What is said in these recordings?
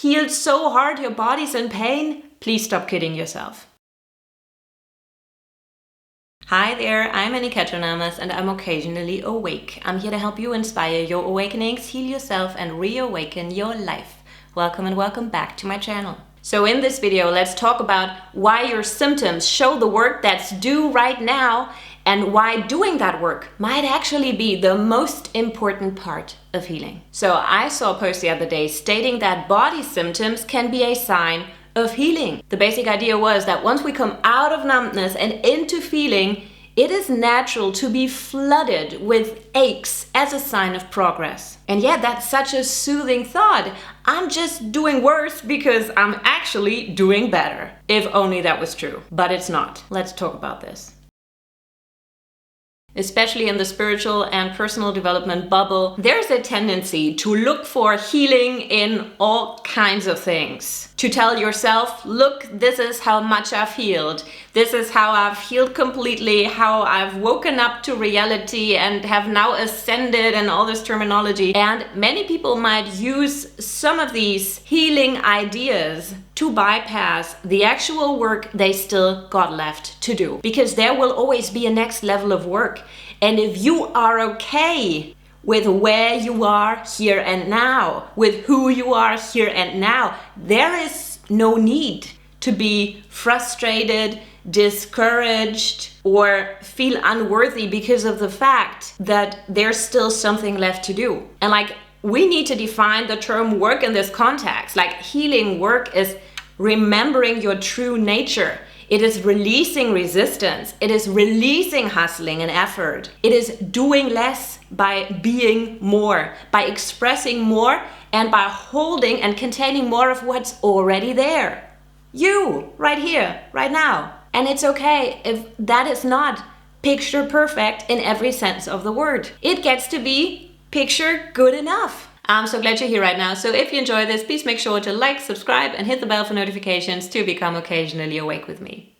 healed so hard your body's in pain? Please stop kidding yourself. Hi there, I'm Anne-Katrin, and I'm occasionally awake. I'm here to help you inspire your awakenings, heal yourself, and reawaken your life. Welcome and welcome back to my channel. So in this video, let's talk about why your symptoms show the work that's due right now and why doing that work might actually be the most important part of healing. So I saw a post the other day stating that body symptoms can be a sign of healing. The basic idea was that once we come out of numbness and into feeling, it is natural to be flooded with aches as a sign of progress. And yet that's such a soothing thought. I'm just doing worse because I'm actually doing better. If only that was true. But it's not. Let's talk about this. Especially in the spiritual and personal development bubble, there's a tendency to look for healing in all kinds of things. To tell yourself, look, this is how much I've healed. This is how I've healed completely, how I've woken up to reality and have now ascended, and all this terminology. And many people might use some of these healing ideas to bypass the actual work they still got left to do. Because there will always be a next level of work. And if you are okay with where you are here and now, with who you are here and now, there is no need to be frustrated, discouraged, or feel unworthy because of the fact that there's still something left to do. And we need to define the term work in this context. Healing work is remembering your true nature. It is releasing resistance. It is releasing hustling and effort. It is doing less by being more, by expressing more, and by holding and containing more of what's already there. You, right here, right now. And it's okay if that is not picture perfect in every sense of the word. It gets to be picture good enough. I'm so glad you're here right now. So if you enjoy this, please make sure to like, subscribe, and hit the bell for notifications to become occasionally awake with me.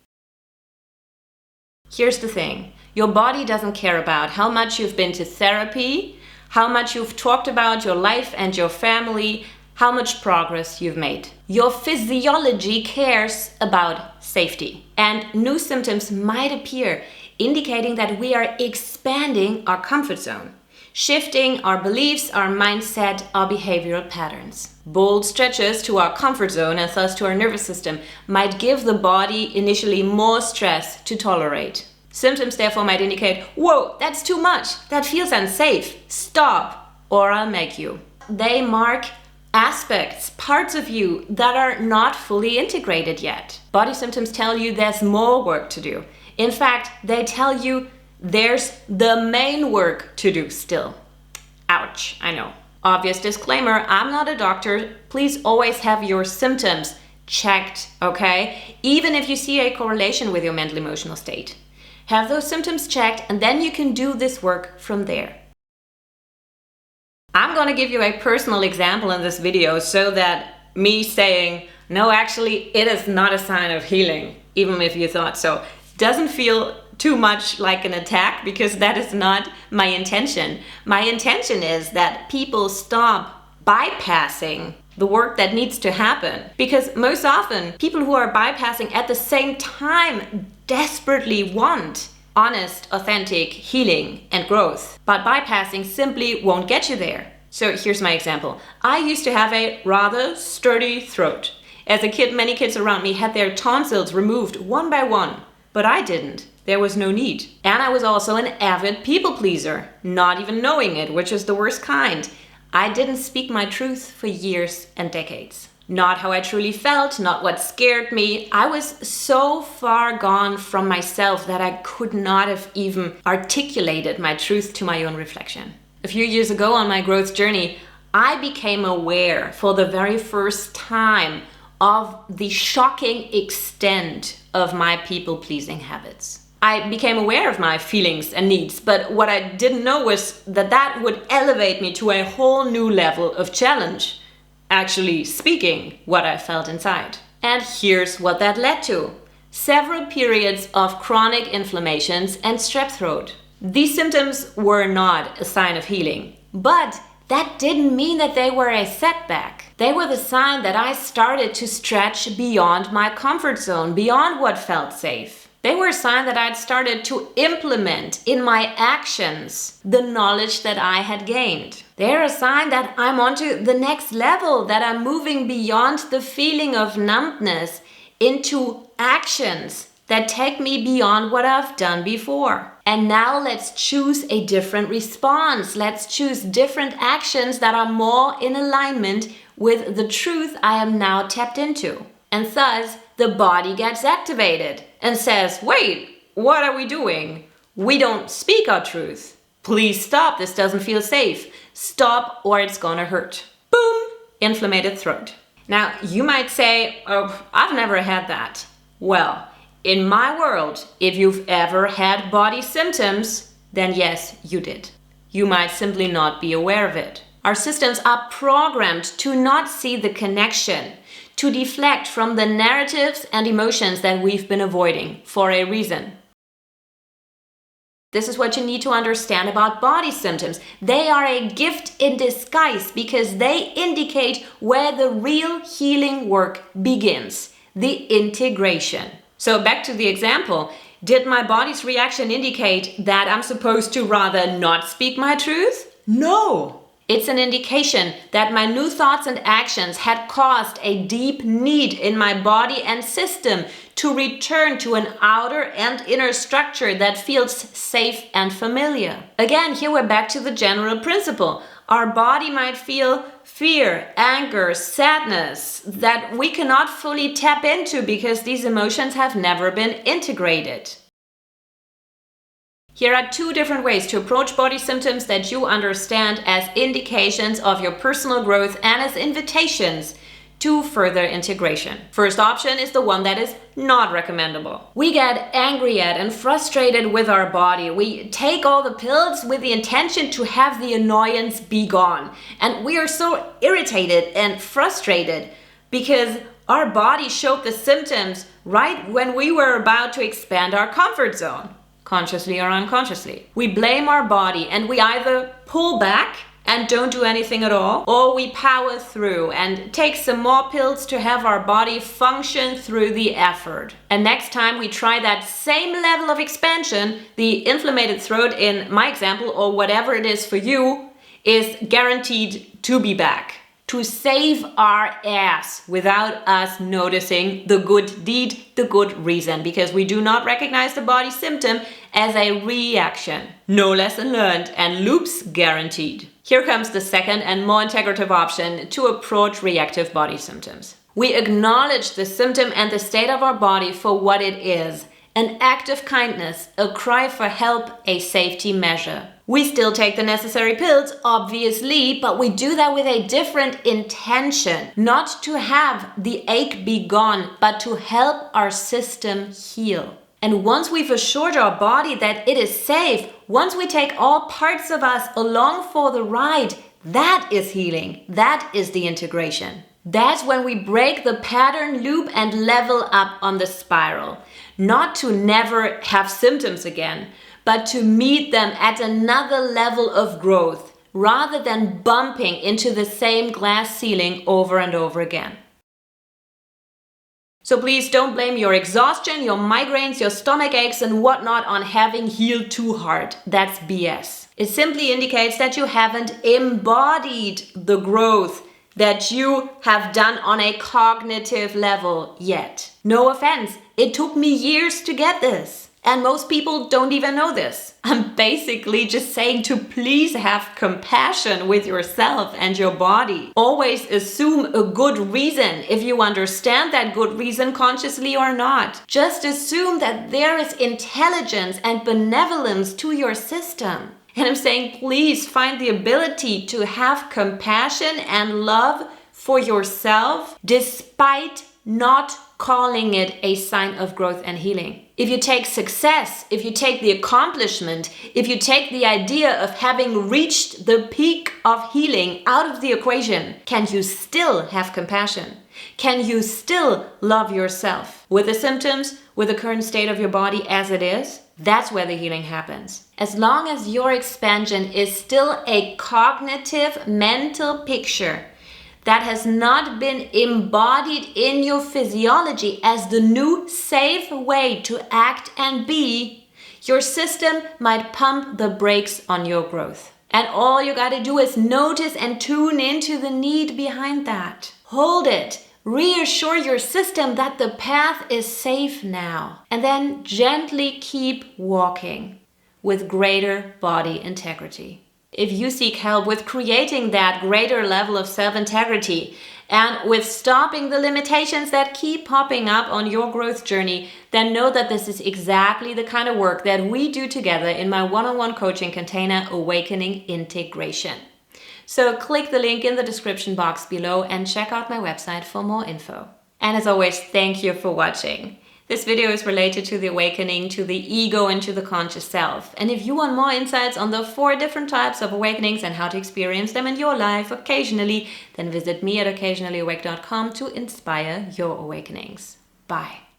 Here's the thing. Your body doesn't care about how much you've been to therapy, how much you've talked about your life and your family, how much progress you've made. Your physiology cares about safety. And new symptoms might appear, indicating that we are expanding our comfort zone, shifting our beliefs, our mindset, our behavioral patterns. Bold stretches to our comfort zone and thus to our nervous system might give the body initially more stress to tolerate. Symptoms therefore might indicate, whoa, that's too much, that feels unsafe, stop, or I'll make you. They mark aspects, parts of you that are not fully integrated yet. Body symptoms tell you there's more work to do. In fact, they tell you there's the main work to do still. Ouch, I know. Obvious disclaimer, I'm not a doctor. Please always have your symptoms checked, okay? Even if you see a correlation with your mental emotional state. Have those symptoms checked, and then you can do this work from there. I'm gonna give you a personal example in this video so that me saying, no, actually, it is not a sign of healing, even if you thought so, doesn't feel too much like an attack, because that is not my intention. My intention is that people stop bypassing the work that needs to happen, because most often people who are bypassing at the same time desperately want honest, authentic healing and growth, but bypassing simply won't get you there. So here's my example. I used to have a rather sturdy throat. As a kid, many kids around me had their tonsils removed one by one, but I didn't. There was no need. And I was also an avid people pleaser, not even knowing it, which is the worst kind. I didn't speak my truth for years and decades. Not how I truly felt, not what scared me. I was so far gone from myself that I could not have even articulated my truth to my own reflection. A few years ago on my growth journey, I became aware for the very first time of the shocking extent of my people-pleasing habits. I became aware of my feelings and needs, but what I didn't know was that that would elevate me to a whole new level of challenge, actually speaking what I felt inside. And here's what that led to. Several periods of chronic inflammations and strep throat. These symptoms were not a sign of healing, but that didn't mean that they were a setback. They were the sign that I started to stretch beyond my comfort zone, beyond what felt safe. They were a sign that I'd started to implement in my actions the knowledge that I had gained. They're a sign that I'm onto the next level, that I'm moving beyond the feeling of numbness into actions that take me beyond what I've done before. And now let's choose a different response. Let's choose different actions that are more in alignment with the truth I am now tapped into. And thus, the body gets activated and says, wait, what are we doing? We don't speak our truth. Please stop, this doesn't feel safe. Stop or it's gonna hurt. Boom, inflamed throat. Now, you might say, oh, I've never had that. Well, in my world, if you've ever had body symptoms, then yes, you did. You might simply not be aware of it. Our systems are programmed to not see the connection, to deflect from the narratives and emotions that we've been avoiding for a reason. This is what you need to understand about body symptoms. They are a gift in disguise because they indicate where the real healing work begins, the integration. So back to the example, did my body's reaction indicate that I'm supposed to rather not speak my truth? No. It's an indication that my new thoughts and actions had caused a deep need in my body and system to return to an outer and inner structure that feels safe and familiar. Again, here we're back to the general principle. Our body might feel fear, anger, sadness that we cannot fully tap into because these emotions have never been integrated. Here are two different ways to approach body symptoms that you understand as indications of your personal growth and as invitations to further integration. First option is the one that is not recommendable. We get angry at and frustrated with our body. We take all the pills with the intention to have the annoyance be gone. And we are so irritated and frustrated because our body showed the symptoms right when we were about to expand our comfort zone. Consciously or unconsciously. We blame our body and we either pull back and don't do anything at all, or we power through and take some more pills to have our body function through the effort. And next time we try that same level of expansion, the inflamed throat in my example, or whatever it is for you, is guaranteed to be back. To save our ass without us noticing the good deed, the good reason, because we do not recognize the body symptom as a reaction. No lesson learned and loops guaranteed. Here comes the second and more integrative option to approach reactive body symptoms. We acknowledge the symptom and the state of our body for what it is. An act of kindness, a cry for help, a safety measure. We still take the necessary pills, obviously, but we do that with a different intention. Not to have the ache be gone, but to help our system heal. And once we've assured our body that it is safe, once we take all parts of us along for the ride, that is healing. That is the integration. That's when we break the pattern loop and level up on the spiral. Not to never have symptoms again, but to meet them at another level of growth, rather than bumping into the same glass ceiling over and over again. So please don't blame your exhaustion, your migraines, your stomach aches and whatnot on having healed too hard. That's BS. It simply indicates that you haven't embodied the growth that you have done on a cognitive level yet. No offense, it took me years to get this. And most people don't even know this. I'm basically just saying to please have compassion with yourself and your body. Always assume a good reason if you understand that good reason consciously or not. Just assume that there is intelligence and benevolence to your system. And I'm saying please find the ability to have compassion and love for yourself despite not calling it a sign of growth and healing. If you take success, if you take the accomplishment, if you take the idea of having reached the peak of healing out of the equation, can you still have compassion? Can you still love yourself with the symptoms, with the current state of your body as it is? That's where the healing happens. As long as your expansion is still a cognitive, mental picture that has not been embodied in your physiology as the new safe way to act and be, your system might pump the brakes on your growth. And all you gotta do is notice and tune into the need behind that. Hold it. Reassure your system that the path is safe now. And then gently keep walking with greater body integrity. If you seek help with creating that greater level of self-integrity and with stopping the limitations that keep popping up on your growth journey, then know that this is exactly the kind of work that we do together in my one-on-one coaching container, Awakening Integration. So click the link in the description box below and check out my website for more info. And as always, thank you for watching. This video is related to the awakening, to the ego, and to the conscious self. And if you want more insights on the 4 different types of awakenings and how to experience them in your life occasionally, then visit me at occasionallyawake.com to inspire your awakenings. Bye.